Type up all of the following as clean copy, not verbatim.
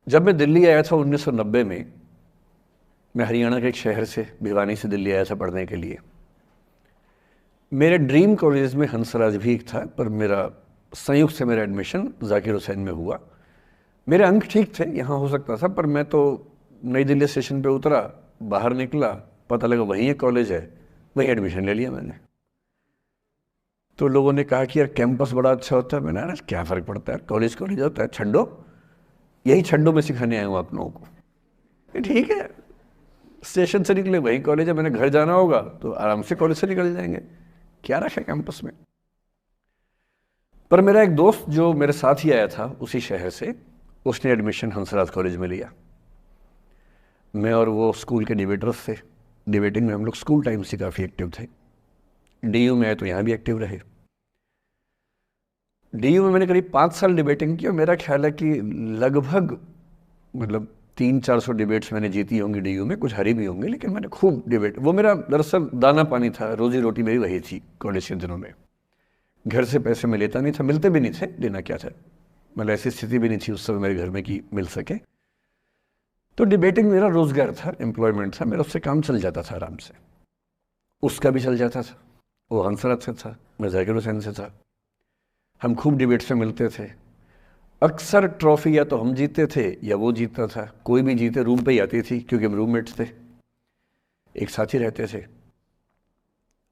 जब मैं दिल्ली आया था 1990 में, मैं हरियाणा के एक शहर से, भिवानी से दिल्ली आया था पढ़ने के लिए। मेरे ड्रीम कॉलेज में हंसराज भी एक था, पर मेरा संयुक्त से मेरा एडमिशन जाकिर हुसैन में हुआ। मेरे अंक ठीक थे, यहाँ हो सकता था, पर मैं तो नई दिल्ली स्टेशन पे उतरा, बाहर निकला, पता लगा वहीं एक कॉलेज है, वहीं एडमिशन ले लिया मैंने। तो लोगों ने कहा कि यार कैंपस बड़ा अच्छा होता है। मैंने, अरे क्या फ़र्क पड़ता है, कॉलेज कॉलेज होता है, छड्डो, यही छड्डो में सिखाने आया हूँ आप लोगों को। ये ठीक है, स्टेशन से निकले वहीं कॉलेज है, मैंने घर जाना होगा तो आराम से कॉलेज से निकल जाएंगे, क्या रखा है कैंपस में। पर मेरा एक दोस्त जो मेरे साथ ही आया था उसी शहर से, उसने एडमिशन हंसराज कॉलेज में लिया। मैं और वो स्कूल के डिबेटर्स थे, डिबेटिंग में हम लोग स्कूल टाइम से काफ़ी एक्टिव थे। डीयू में आए तो यहाँ भी एक्टिव रहे। डीयू में मैंने करीब 5 साल डिबेटिंग की और मेरा ख्याल है कि लगभग मतलब 300-400 डिबेट्स मैंने जीती होंगी डीयू में, कुछ हारी भी होंगे, लेकिन मैंने खूब डिबेट, वो मेरा दरअसल दाना पानी था, रोजी रोटी मेरी वही थी कॉलेज के दिनों में। घर से पैसे मैं लेता नहीं था, मिलते भी नहीं थे, देना क्या था, मतलब ऐसी स्थिति भी नहीं थी उस समय मेरे घर में कि मिल सके। तो डिबेटिंग मेरा रोजगार था, एम्प्लॉयमेंट था मेरा, उससे काम चल जाता था आराम से। उसका भी चल जाता था, वो हंसराज से था, मैं जाकिर हुसैन से था। हम खूब डिबेट्स में मिलते थे। अक्सर ट्रॉफी या तो हम जीतते थे या वो जीतता था, कोई भी जीते रूम पे ही आती थी क्योंकि हम रूममेट्स थे, एक साथ ही रहते थे।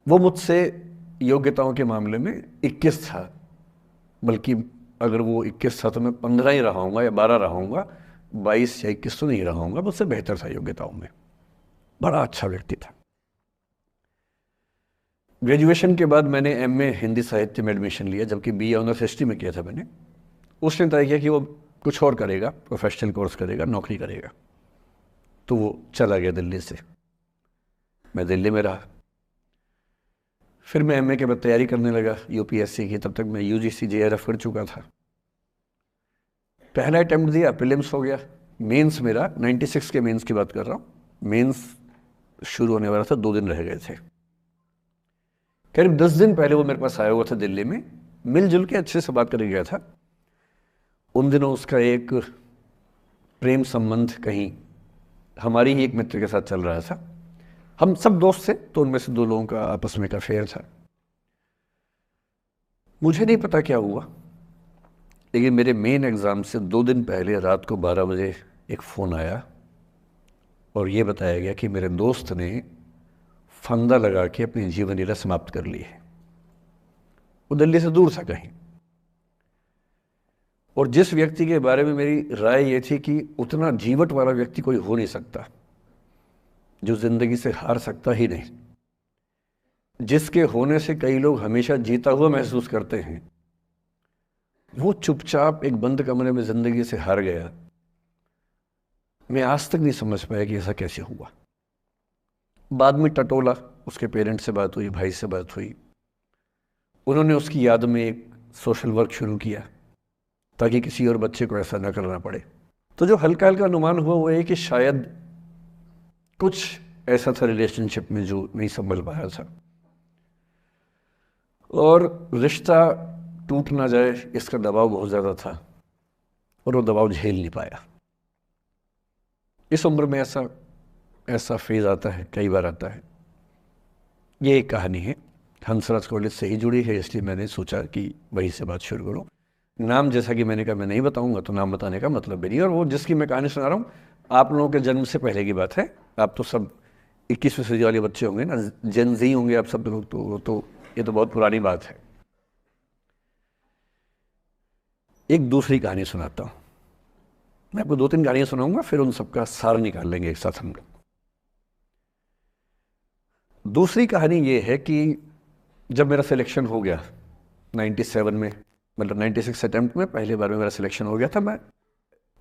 वो मुझसे योग्यताओं के मामले में 21 था, बल्कि अगर वो 21 था तो मैं 15 ही रहा हूँगा या 12 रहा हूँगा, 22 या 21 तो नहीं रहा हूँगा, मुझसे बेहतर था योग्यताओं में, बड़ा अच्छा व्यक्ति था। ग्रेजुएशन के बाद मैंने एमए हिंदी साहित्य में एडमिशन लिया, जबकि बीए ऑनर्स हिस्ट्री में किया था मैंने। उसने तय किया कि वो कुछ और करेगा, प्रोफेशनल कोर्स करेगा, नौकरी करेगा, तो वो चला गया दिल्ली से। मैं दिल्ली में रहा। फिर मैं एमए के बाद तैयारी करने लगा यूपीएससी की, तब तक मैं यूजीसी जेआरएफ कर चुका था। पहला अटेम्प्ट दिया, प्रीलिम्स हो गया। मेंस मेरा 96 के मेंस की बात कर रहा हूँ, मेंस शुरू होने वाला था, 2 दिन रह गए थे। करीब 10 दिन पहले वो मेरे पास आया हुआ था दिल्ली में, मिलजुल के अच्छे से बात करके गया था। उन दिनों उसका एक प्रेम संबंध कहीं हमारी ही एक मित्र के साथ चल रहा था। हम सब दोस्त थे, तो उनमें से 2 लोगों का आपस में का अफेयर था। मुझे नहीं पता क्या हुआ, लेकिन मेरे मेन एग्ज़ाम से 2 दिन पहले रात को 12 बजे एक फ़ोन आया और ये बताया गया कि मेरे दोस्त ने फंदा लगा के अपनी जीवन लीला समाप्त कर ली है। वो दिल्ली से दूर था कहीं, और जिस व्यक्ति के बारे में मेरी राय ये थी कि उतना जीवट वाला व्यक्ति कोई हो नहीं सकता, जो ज़िंदगी से हार सकता ही नहीं, जिसके होने से कई लोग हमेशा जीता हुआ महसूस करते हैं, वो चुपचाप एक बंद कमरे में ज़िंदगी से हार गया। मैं आज तक नहीं समझ पाया कि ऐसा कैसे हुआ। बाद में टटोला, उसके पेरेंट्स से बात हुई, भाई से बात हुई, उन्होंने उसकी याद में एक सोशल वर्क शुरू किया ताकि किसी और बच्चे को ऐसा ना करना पड़े। तो जो हल्का हल्का अनुमान हुआ वो है कि शायद कुछ ऐसा था रिलेशनशिप में जो नहीं संभल पाया था, और रिश्ता टूट ना जाए इसका दबाव बहुत ज़्यादा था, और वो दबाव झेल नहीं पाया। इस उम्र में ऐसा फेज़ आता है, कई बार आता है। ये एक कहानी है, हंसराज कॉलेज से ही जुड़ी है, इसलिए मैंने सोचा कि वहीं से बात शुरू करूँ। नाम जैसा कि मैंने कहा मैं नहीं बताऊंगा, तो नाम बताने का मतलब भी नहीं। और वो जिसकी मैं कहानी सुना रहा हूँ, आप लोगों के जन्म से पहले की बात है। आप तो सब 21वीं सदी वाले बच्चे होंगे ना, जेन ज़ी होंगे आप सब लोग, तो ये तो बहुत पुरानी बात है। एक दूसरी कहानी सुनाता हूँ, मैं आपको 2-3 कहानियाँ सुनाऊंगा, फिर उन सबका सार निकाल लेंगे एक साथ हम लोग। दूसरी कहानी ये है कि जब मेरा सिलेक्शन हो गया 97 में, मतलब 96 अटैम्प्ट में पहली बार में मेरा सिलेक्शन हो गया था, मैं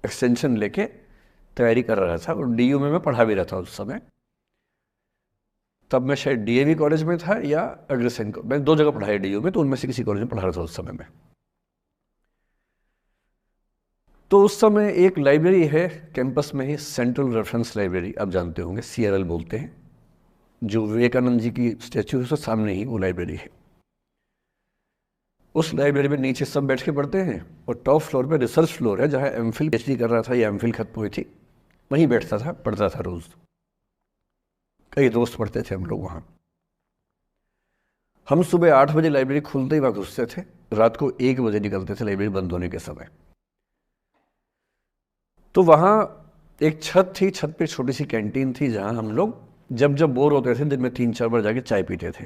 एक्सटेंशन लेके तैयारी कर रहा था, और डीयू में मैं पढ़ा भी रहा था उस समय। तब मैं शायद डीएवी कॉलेज में था या अग्रसेन को, मैं 2 जगह पढ़ाया डीयू में, तो उनमें से किसी कॉलेज में पढ़ा रहा था उस समय में। तो उस समय एक लाइब्रेरी है कैंपस में ही, सेंट्रल रेफरेंस लाइब्रेरी, आप जानते होंगे, CRL बोलते हैं, जो विवेकानंद जी की स्टैच्यू है उसके सामने ही वो लाइब्रेरी है। उस लाइब्रेरी में नीचे सब बैठ के पढ़ते हैं और टॉप फ्लोर पे रिसर्च फ्लोर है जहाँ एमफिल पीएचडी कर रहा था या एमफिल खत्म हुई थी, वहीं बैठता था, पढ़ता था रोज़। कई दोस्त पढ़ते थे हम लोग वहाँ। हम सुबह 8 बजे लाइब्रेरी खुलते ही वहाँ घुसते थे, रात को 1 बजे निकलते थे लाइब्रेरी बंद होने के समय। तो वहाँ एक छत थी, छत पे छोटी सी कैंटीन थी जहाँ हम लोग जब जब बोर होते थे दिन में 3-4 बार जाके चाय पीते थे।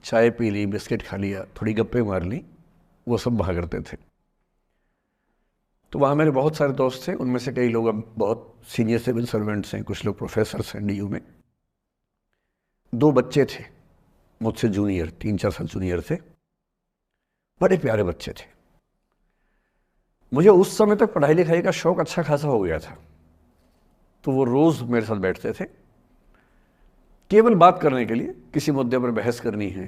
चाय पी ली, बिस्किट खा लिया, थोड़ी गप्पे मार ली, वो सब वहाँ करते थे। तो वहाँ मेरे बहुत सारे दोस्त थे, उनमें से कई लोग अब बहुत सीनियर सिविल सर्वेंट्स हैं, कुछ लोग प्रोफेसर्स हैं डीयू में। 2 बच्चे थे मुझसे जूनियर, 3-4 साल जूनियर थे, बड़े प्यारे बच्चे थे। मुझे उस समय तक पढ़ाई लिखाई का शौक अच्छा खासा हो गया था, तो वो रोज़ मेरे साथ बैठते थे केवल बात करने के लिए। किसी मुद्दे पर बहस करनी है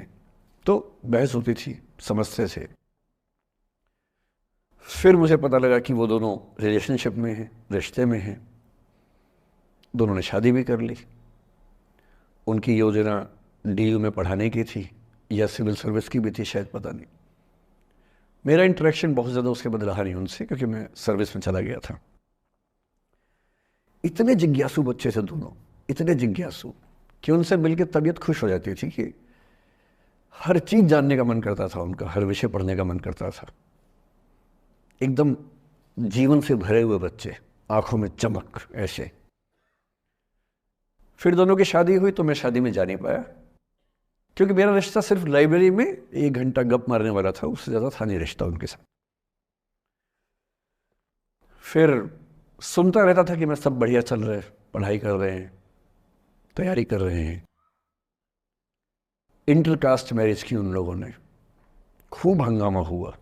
तो बहस होती थी, समझते थे। फिर मुझे पता लगा कि वो दोनों रिलेशनशिप में हैं, रिश्ते में हैं। दोनों ने शादी भी कर ली। उनकी योजना डीयू में पढ़ाने की थी या सिविल सर्विस की भी थी, शायद पता नहीं। मेरा इंटरेक्शन बहुत ज़्यादा उसके बाद रहा नहीं उनसे, क्योंकि मैं सर्विस में चला गया था। इतने जिज्ञासु बच्चे थे दोनों, इतने जिज्ञासु कि उनसे मिलकर तबीयत खुश हो जाती थी कि हर चीज़ जानने का मन करता था उनका, हर विषय पढ़ने का मन करता था। एकदम जीवन से भरे हुए बच्चे, आंखों में चमक ऐसे। फिर दोनों की शादी हुई तो मैं शादी में जा नहीं पाया, क्योंकि मेरा रिश्ता सिर्फ लाइब्रेरी में 1 घंटा गप मारने वाला था, उससे ज़्यादा था नहीं रिश्ता उनके साथ। फिर सुनता रहता था कि मैं सब बढ़िया चल रहा है, पढ़ाई कर रहे हैं, तैयारी कर रहे हैं। इंटरकास्ट मैरिज की उन लोगों ने, खूब हंगामा हुआ,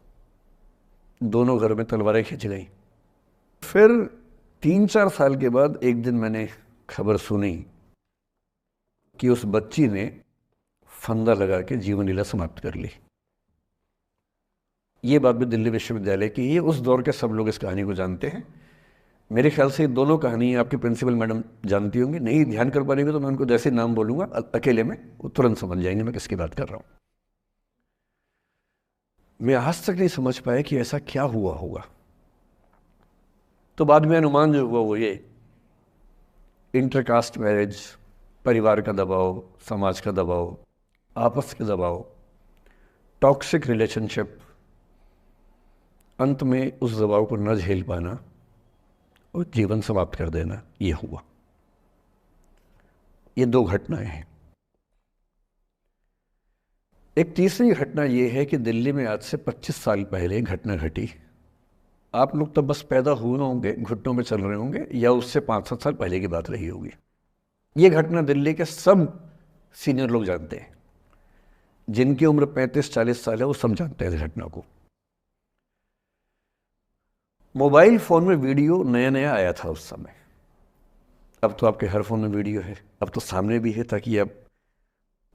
दोनों घर में तलवारें खिंच गई। फिर 3-4 साल के बाद एक दिन मैंने खबर सुनी कि उस बच्ची ने फंदा लगा के जीवन लीला समाप्त कर ली। ये बात भी दिल्ली विश्वविद्यालय की। ये उस दौर के सब लोग इस कहानी को जानते हैं। मेरे ख्याल से दोनों कहानी आपकी प्रिंसिपल मैडम जानती होंगी, नहीं ध्यान कर पाएंगे तो मैं उनको जैसे नाम बोलूँगा अकेले में वो तुरंत समझ जाएंगे मैं किसकी बात कर रहा हूँ। मैं आज तक नहीं समझ पाया कि ऐसा क्या हुआ होगा। तो बाद में अनुमान जो हुआ वो ये, इंटरकास्ट मैरिज, परिवार का दबाव, समाज का दबाव, आपस के दबाव, टॉक्सिक रिलेशनशिप, अंत में उस दबाव को न झेल पाना और जीवन समाप्त कर देना, ये हुआ। ये 2 घटनाएं हैं। एक तीसरी घटना ये है कि दिल्ली में आज से 25 साल पहले घटना घटी। आप लोग तब बस पैदा हुए होंगे, घुटनों में चल रहे होंगे, या उससे 5-7 साल पहले की बात रही होगी। ये घटना दिल्ली के सब सीनियर लोग जानते हैं, जिनकी उम्र 35-40 साल है वो सब जानते हैं इस घटना को। मोबाइल फ़ोन में वीडियो नया नया आया था उस समय। अब तो आपके हर फ़ोन में वीडियो है, अब तो सामने भी है, ताकि आप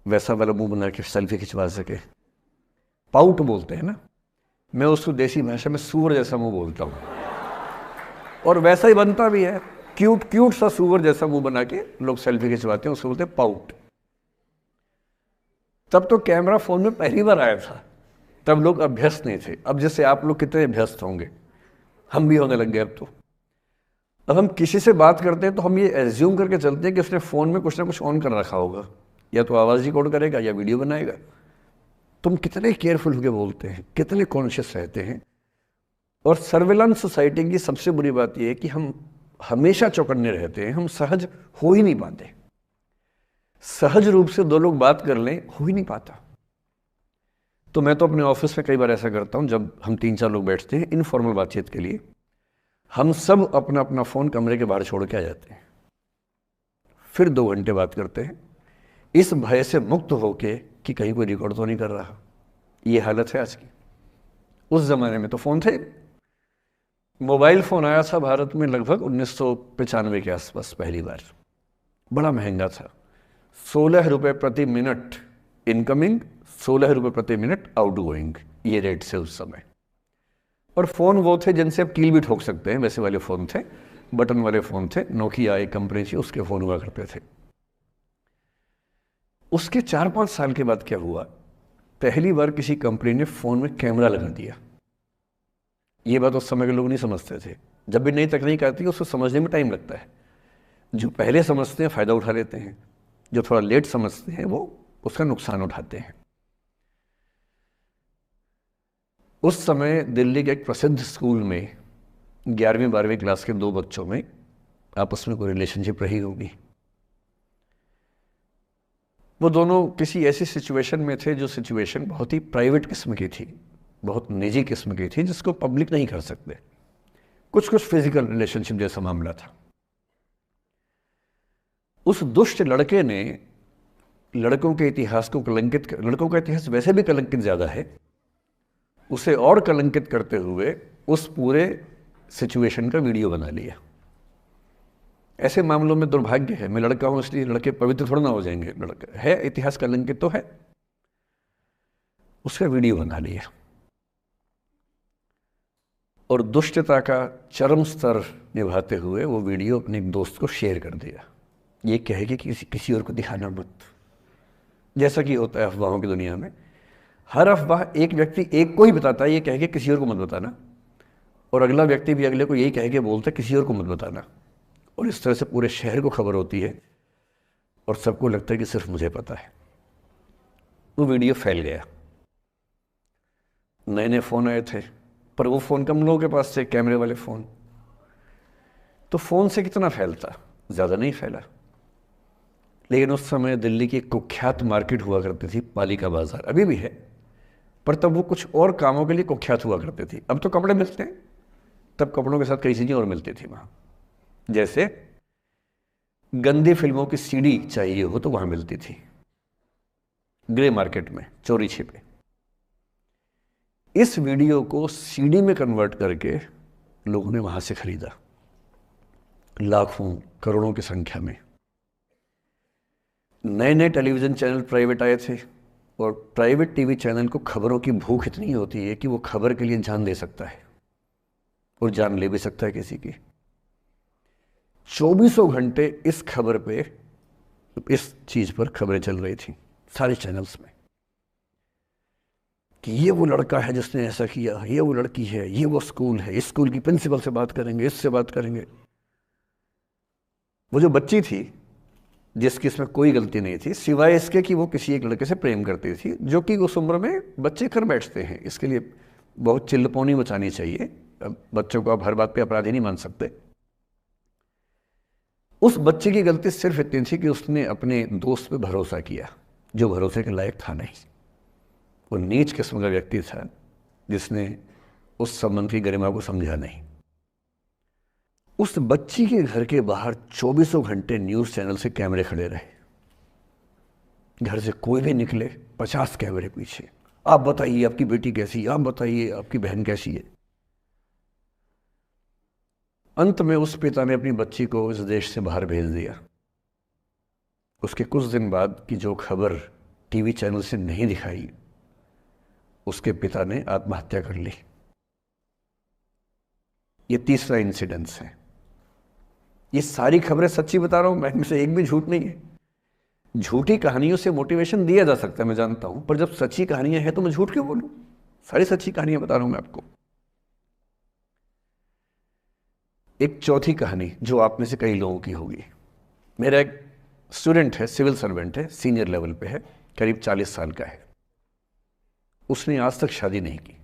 वैसा वाला मुंह बना के सेल्फी खिंचवा सके। पाउट बोलते हैं ना, मैं उसको देसी भाषा में सूअर जैसा मुंह बोलता हूँ, और वैसा ही बनता भी है। क्यूट क्यूट सा सूअर जैसा मुंह बना के लोग सेल्फी खिंचवाते हैं, उसको बोलते हैं पाउट। तब तो कैमरा फ़ोन में पहली बार आया था, तब लोग अभ्यस्त नहीं थे। अब जैसे आप लोग कितने अभ्यस्त होंगे, हम भी होने लग गए अब तो। अब हम किसी से बात करते हैं तो हम ये एज्यूम करके चलते हैं कि उसने फ़ोन में कुछ ना कुछ ऑन कर रखा होगा, या तो आवाज़ रिकॉर्ड करेगा या वीडियो बनाएगा। तुम कितने केयरफुल होकर बोलते हैं, कितने कॉन्शियस रहते हैं। और सर्विलांस सोसाइटी की सबसे बुरी बात यह है कि हम हमेशा चौकन्ने रहते हैं, हम सहज हो ही नहीं पाते। सहज रूप से 2 लोग बात कर लें, हो ही नहीं पाता। तो मैं तो अपने ऑफिस में कई बार ऐसा करता हूँ, जब हम 3-4 लोग बैठते हैं इनफॉर्मल बातचीत के लिए, हम सब अपना अपना फ़ोन कमरे के बाहर छोड़ के आ जाते हैं, फिर 2 घंटे बात करते हैं, इस भय से मुक्त होके कि कहीं कोई रिकॉर्ड तो नहीं कर रहा। ये हालत है आज की। उस ज़माने में तो फ़ोन थे। मोबाइल फ़ोन आया था भारत में लगभग 1995 के आसपास पहली बार। बड़ा महंगा था, 16 रुपये प्रति मिनट इनकमिंग, 16 रुपये प्रति मिनट आउटगोइंग, ये रेट से उस समय। और फ़ोन वो थे जिनसे आप कील भी ठोक सकते हैं, वैसे वाले फ़ोन थे, बटन वाले फ़ोन थे। नोकिया एक कंपनी थी, उसके फ़ोन हुआ करते थे। उसके 4-5 साल के बाद क्या हुआ, पहली बार किसी कंपनी ने फ़ोन में कैमरा लगा दिया। ये बात उस समय के लोग नहीं समझते थे। जब भी नई तकनीक आती है उसको समझने में टाइम लगता है। जो पहले समझते हैं फ़ायदा उठा लेते हैं, जो थोड़ा लेट समझते हैं वो उसका नुकसान उठाते हैं। उस समय दिल्ली के एक प्रसिद्ध स्कूल में 11वीं 12वीं क्लास के दो बच्चों में आपस में कोई रिलेशनशिप रही होगी। वो दोनों किसी ऐसी सिचुएशन में थे जो सिचुएशन बहुत ही प्राइवेट किस्म की थी, बहुत निजी किस्म की थी, जिसको पब्लिक नहीं कर सकते। कुछ कुछ फिजिकल रिलेशनशिप जैसा मामला था। उस दुष्ट लड़के ने लड़कों के इतिहास को कलंकित कर, लड़कों का इतिहास वैसे भी कलंकित ज़्यादा है, उसे और कलंकित करते हुए उस पूरे सिचुएशन का वीडियो बना लिया। ऐसे मामलों में दुर्भाग्य है, मैं लड़का हूं इसलिए लड़के पवित्र थोड़ा ना हो जाएंगे। लड़का है, इतिहास कलंकित तो है, उसका वीडियो बना लिया और दुष्टता का चरम स्तर निभाते हुए वो वीडियो अपने एक दोस्त को शेयर कर दिया। ये कहे कि किसी और को दिखाना मत। जैसा कि होता है अफवाहों की दुनिया में, हर अफवाह एक व्यक्ति एक को ही बताता है, ये कह के किसी और को मत बताना, और अगला व्यक्ति भी अगले को यही कह के बोलता है किसी और को मत बताना। और इस तरह से पूरे शहर को खबर होती है और सबको लगता है कि सिर्फ मुझे पता है। वो वीडियो फैल गया। नए नए फ़ोन आए थे, पर वो फ़ोन कम लोगों के पास थे, कैमरे वाले फ़ोन। तो फ़ोन से कितना फैलता, ज़्यादा नहीं फैला। लेकिन उस समय दिल्ली की एक कुख्यात मार्केट हुआ करती थी, पालिका बाज़ार, अभी भी है, पर तब वो कुछ और कामों के लिए कुख्यात हुआ करती थी। अब तो कपड़े मिलते हैं, तब कपड़ों के साथ कई चीज़ें और मिलती थी वहाँ। जैसे गंदी फिल्मों की सीडी चाहिए हो तो वहाँ मिलती थी, ग्रे मार्केट में चोरी छिपे। इस वीडियो को सीडी में कन्वर्ट करके लोगों ने वहाँ से खरीदा, लाखों करोड़ों की संख्या में। नए नए टेलीविज़न चैनल प्राइवेट आए थे, और प्राइवेट टीवी चैनल को खबरों की भूख इतनी होती है कि वो खबर के लिए जान दे सकता है और जान ले भी सकता है किसी की। 24 घंटे इस खबर पे, इस चीज़ पर खबरें चल रही थी सारे चैनल्स में कि ये वो लड़का है जिसने ऐसा किया, ये वो लड़की है, ये वो स्कूल है, इस स्कूल की प्रिंसिपल से बात करेंगे, इससे बात करेंगे। वो जो बच्ची थी जिसकी इसमें कोई गलती नहीं थी, सिवाय इसके कि वो किसी एक लड़के से प्रेम करती थी, जो कि उस उम्र में बच्चे कर बैठते हैं। इसके लिए बहुत चिल्लपौनी मचानी चाहिए। बच्चों को आप हर बात पे अपराधी नहीं मान सकते। उस बच्चे की गलती सिर्फ इतनी थी कि उसने अपने दोस्त पे भरोसा किया, जो भरोसे के लायक था नहीं। वो नीच किस्म का व्यक्ति था जिसने उस संबंध की गरिमा को समझा नहीं। उस बच्ची के घर के बाहर 24 घंटे न्यूज़ चैनल से कैमरे खड़े रहे। घर से कोई भी निकले 50 कैमरे पीछे, आप बताइए आपकी बेटी कैसी है, आप बताइए आपकी बहन कैसी है। अंत में उस पिता ने अपनी बच्ची को इस देश से बाहर भेज दिया। उसके कुछ दिन बाद की जो खबर टीवी चैनल से नहीं दिखाई, उसके पिता ने आत्महत्या कर ली। ये तीसरा इंसिडेंस है। ये सारी खबरें सच्ची बता रहा हूं मैं, इनमें से एक भी झूठ नहीं है। झूठी कहानियों से मोटिवेशन दिया जा सकता है, मैं जानता हूं, पर जब सच्ची कहानियां हैं तो मैं झूठ क्यों बोलूं? सारी सच्ची कहानियां बता रहा हूं मैं आपको। एक चौथी कहानी जो आप में से कई लोगों की होगी। मेरा एक स्टूडेंट है, सिविल सर्वेंट है, सीनियर लेवल पे है, करीब 40 साल का है। उसने आज तक शादी नहीं की।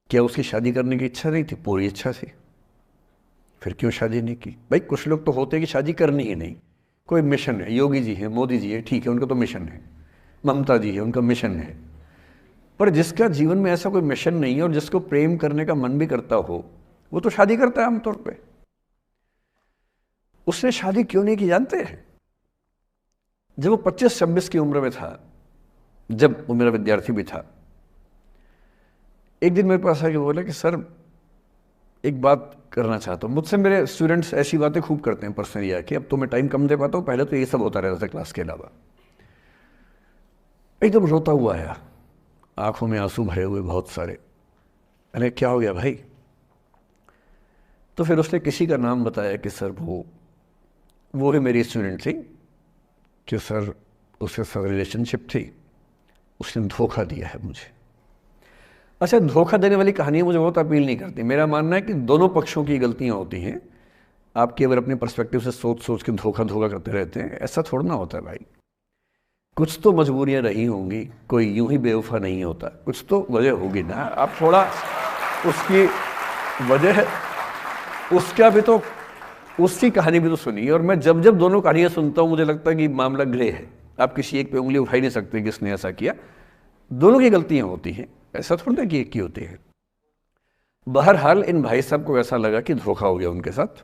क्या उसकी शादी करने की इच्छा नहीं थी? पूरी इच्छा थी। फिर क्यों शादी नहीं की? भाई कुछ लोग तो होते हैं कि शादी करनी ही नहीं, कोई मिशन है। योगी जी है, मोदी जी है, ठीक है, उनका तो मिशन है। ममता जी है, उनका मिशन है। पर जिसका जीवन में ऐसा कोई मिशन नहीं है और जिसको प्रेम करने का मन भी करता हो, वो तो शादी करता है आमतौर पे। उसने शादी क्यों नहीं की जानते हैं? जब वो 25-26 की उम्र में था, जब वो मेरा विद्यार्थी भी था, एक दिन मेरे पास आके बोला कि सर एक बात करना चाहता हूँ। मुझसे मेरे स्टूडेंट्स ऐसी बातें खूब करते हैं पर्सनली आके, अब तो मैं टाइम कम दे पाता हूँ, पहले तो ये सब होता रहता था क्लास के अलावा। एकदम रोता हुआ आया, आंखों में आंसू भरे हुए बहुत सारे। अरे क्या हो गया भाई? तो फिर उसने किसी का नाम बताया कि सर वो भी मेरी स्टूडेंट थी, कि सर उसके साथ रिलेशनशिप थी, उसने धोखा दिया है मुझे। अच्छा, धोखा देने वाली कहानियाँ मुझे बहुत अपील नहीं करती। मेरा मानना है कि दोनों पक्षों की गलतियाँ होती हैं। आप केवल अपने पर्सपेक्टिव से सोच सोच के धोखा धोखा करते रहते हैं, ऐसा थोड़ा ना होता है भाई। कुछ तो मजबूरियाँ रही होंगी, कोई यूं ही बेवफा नहीं होता, कुछ तो वजह होगी ना। आप थोड़ा उसकी वजह, उसका भी तो, उसकी कहानी भी तो सुनिए। और मैं जब जब दोनों कहानियाँ सुनता हूँ मुझे लगता है कि मामला ग्रे है। आप किसी एक पे उंगली उठा ही नहीं सकते कि इसने ऐसा किया। दोनों की गलतियाँ होती हैं, ऐसा थोड़ा कि एक की होती है। बहरहाल इन भाई साहब को ऐसा लगा कि धोखा हो गया उनके साथ,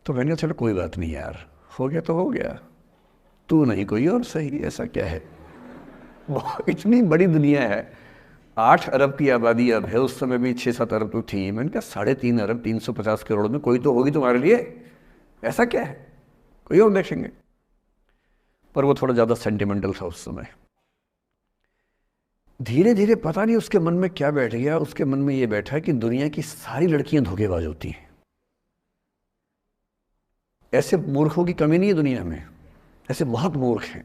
तो मैंने कहा चलो कोई बात नहीं यार, हो गया तो हो गया, तू नहीं कोई और सही, ऐसा क्या है। इतनी बड़ी दुनिया है, 8 अरब की आबादी अब है, उस समय भी 6-7 अरब तो थी। मैंने कहा 3.5 अरब 350 करोड़ में कोई तो होगी तुम्हारे लिए, ऐसा क्या है, कोई और देखेंगे। पर वो थोड़ा ज़्यादा सेंटिमेंटल था उस समय। धीरे धीरे पता नहीं उसके मन में क्या बैठ गया, उसके मन में ये बैठा कि दुनिया की सारी लड़कियां धोखेबाज होती हैं। ऐसे मूर्खों की कमी नहीं है दुनिया में, ऐसे बहुत मूर्ख हैं।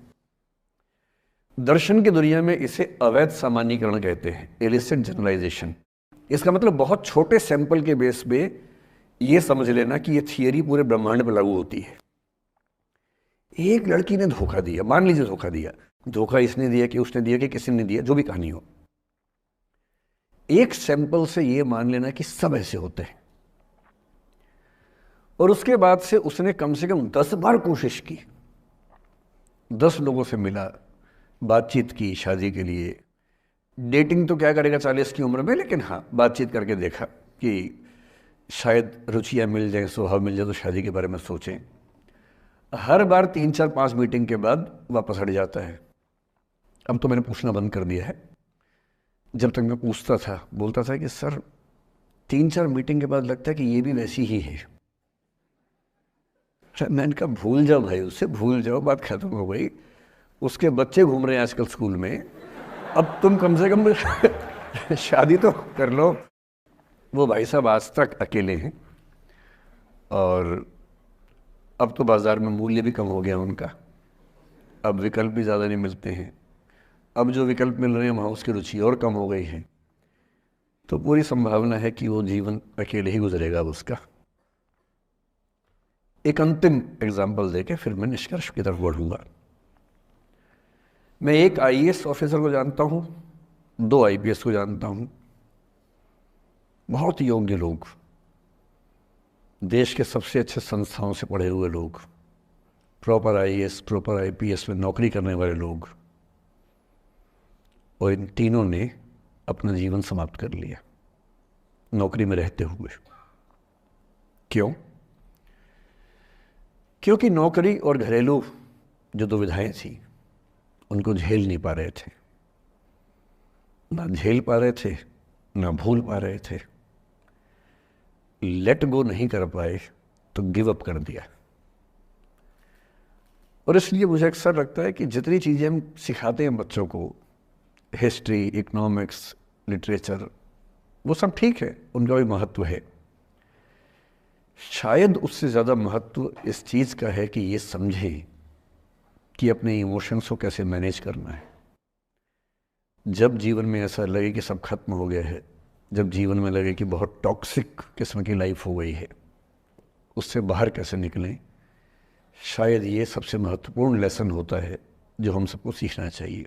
दर्शन की दुनिया में इसे अवैध सामान्यीकरण कहते हैं, इलिसिट जनरलाइजेशन। इसका मतलब बहुत छोटे सैंपल के बेस पे ये समझ लेना कि ये थियरी पूरे ब्रह्मांड पर लागू होती है। एक लड़की ने धोखा दिया, मान लीजिए धोखा दिया, धोखा इसने दिया कि उसने दिया कि किसी ने दिया, जो भी कहानी हो, एक सैंपल से ये मान लेना कि सब ऐसे होते हैं। और उसके बाद से उसने कम से कम 10 बार कोशिश की, 10 लोगों से मिला, बातचीत की शादी के लिए। डेटिंग तो क्या करेगा 40 की उम्र में, लेकिन हाँ बातचीत करके देखा कि शायद रुचियाँ मिल जाएं, स्वभाव मिल जाए तो शादी के बारे में सोचें। हर बार 3-4-5 मीटिंग के बाद वापस हट जाता है। अब तो मैंने पूछना बंद कर दिया है। जब तक मैं पूछता था बोलता था कि सर 3-4 मीटिंग के बाद लगता है कि ये भी वैसी ही है। मैंने कहा भूल जाओ भाई, उससे भूल जाओ, बात खत्म हो गई। उसके बच्चे घूम रहे हैं आजकल स्कूल में, अब तुम कम से कम शादी तो कर लो। वो भाई साहब आज तक अकेले हैं, और अब तो बाज़ार में मूल्य भी कम हो गया उनका, अब विकल्प भी ज़्यादा नहीं मिलते हैं। अब जो विकल्प मिल रहे हैं वहाँ उसकी रुचि और कम हो गई है। तो पूरी संभावना है कि वो जीवन अकेले ही गुजरेगा अब उसका। एक अंतिम एग्जाम्पल देके फिर मैं निष्कर्ष की तरफ बढ़ूंगा। मैं एक आईएएस ऑफिसर को जानता हूँ, 2 आईपीएस को जानता हूँ, बहुत योग्य लोग, देश के सबसे अच्छे संस्थाओं से पढ़े हुए लोग, प्रॉपर आईएएस प्रॉपर आईपीएस में नौकरी करने वाले लोग, और इन तीनों ने अपना जीवन समाप्त कर लिया नौकरी में रहते हुए। क्यों? क्योंकि नौकरी और घरेलू जो दुविधाएं थी उनको झेल नहीं पा रहे थे, ना झेल पा रहे थे ना भूल पा रहे थे, लेट गो नहीं कर पाए तो गिव अप कर दिया। और इसलिए मुझे अक्सर लगता है कि जितनी चीज़ें हम सिखाते हैं बच्चों को, हिस्ट्री, इकोनॉमिक्स, लिटरेचर, वो सब ठीक है, उनका भी महत्व है। शायद उससे ज़्यादा महत्व इस चीज़ का है कि ये समझें कि अपने इमोशंस को कैसे मैनेज करना है। जब जीवन में ऐसा लगे कि सब खत्म हो गया है, जब जीवन में लगे कि बहुत टॉक्सिक किस्म की लाइफ हो गई है, उससे बाहर कैसे निकलें, शायद ये सबसे महत्वपूर्ण लेसन होता है जो हम सबको सीखना चाहिए।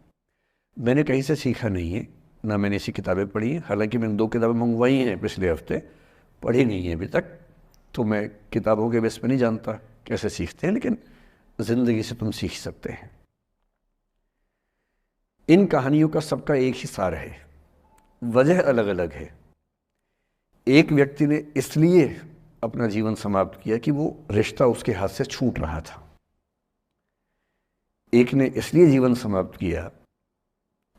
मैंने कहीं से सीखा नहीं है, ना मैंने ऐसी किताबें पढ़ी हैं। हालांकि मैंने 2 किताबें मंगवाई हैं पिछले हफ्ते, पढ़ी नहीं है अभी तक, तो मैं किताबों के बेस पे नहीं जानता कैसे सीखते हैं, लेकिन ज़िंदगी से तुम सीख सकते हैं। इन कहानियों का सबका एक ही सार है, वजह अलग अलग है। एक व्यक्ति ने इसलिए अपना जीवन समाप्त किया कि वो रिश्ता उसके हाथ से छूट रहा था। एक ने इसलिए जीवन समाप्त किया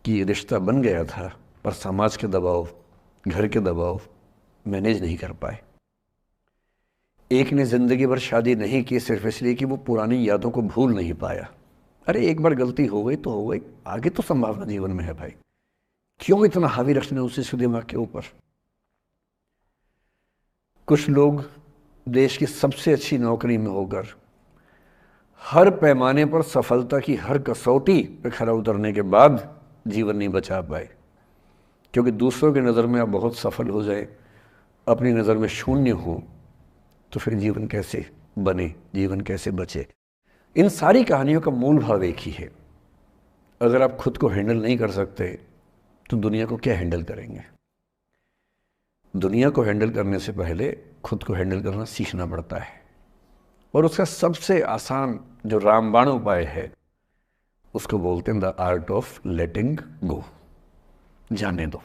कि रिश्ता बन गया था पर समाज के दबाव, घर के दबाव मैनेज नहीं कर पाए। एक ने ज़िंदगी भर शादी नहीं की सिर्फ इसलिए कि वो पुरानी यादों को भूल नहीं पाया। अरे एक बार गलती हो गई तो हो गई, आगे तो संभावना जीवन में है भाई, क्यों इतना हावी रखना उसी दिमाग के ऊपर। कुछ लोग देश की सबसे अच्छी नौकरी में होकर हर पैमाने पर सफलता की हर कसौटी पे खरा उतरने के बाद जीवन नहीं बचा पाए, क्योंकि दूसरों की नज़र में आप बहुत सफल हो जाए, अपनी नज़र में शून्य हो, तो फिर जीवन कैसे बने, जीवन कैसे बचे। इन सारी कहानियों का मूल भाव एक ही है, अगर आप खुद को हैंडल नहीं कर सकते तो दुनिया को क्या हैंडल करेंगे। दुनिया को हैंडल करने से पहले खुद को हैंडल करना सीखना पड़ता है, और उसका सबसे आसान जो रामबाण उपाय है उसको बोलते हैं द आर्ट ऑफ लेटिंग गो, जाने दो।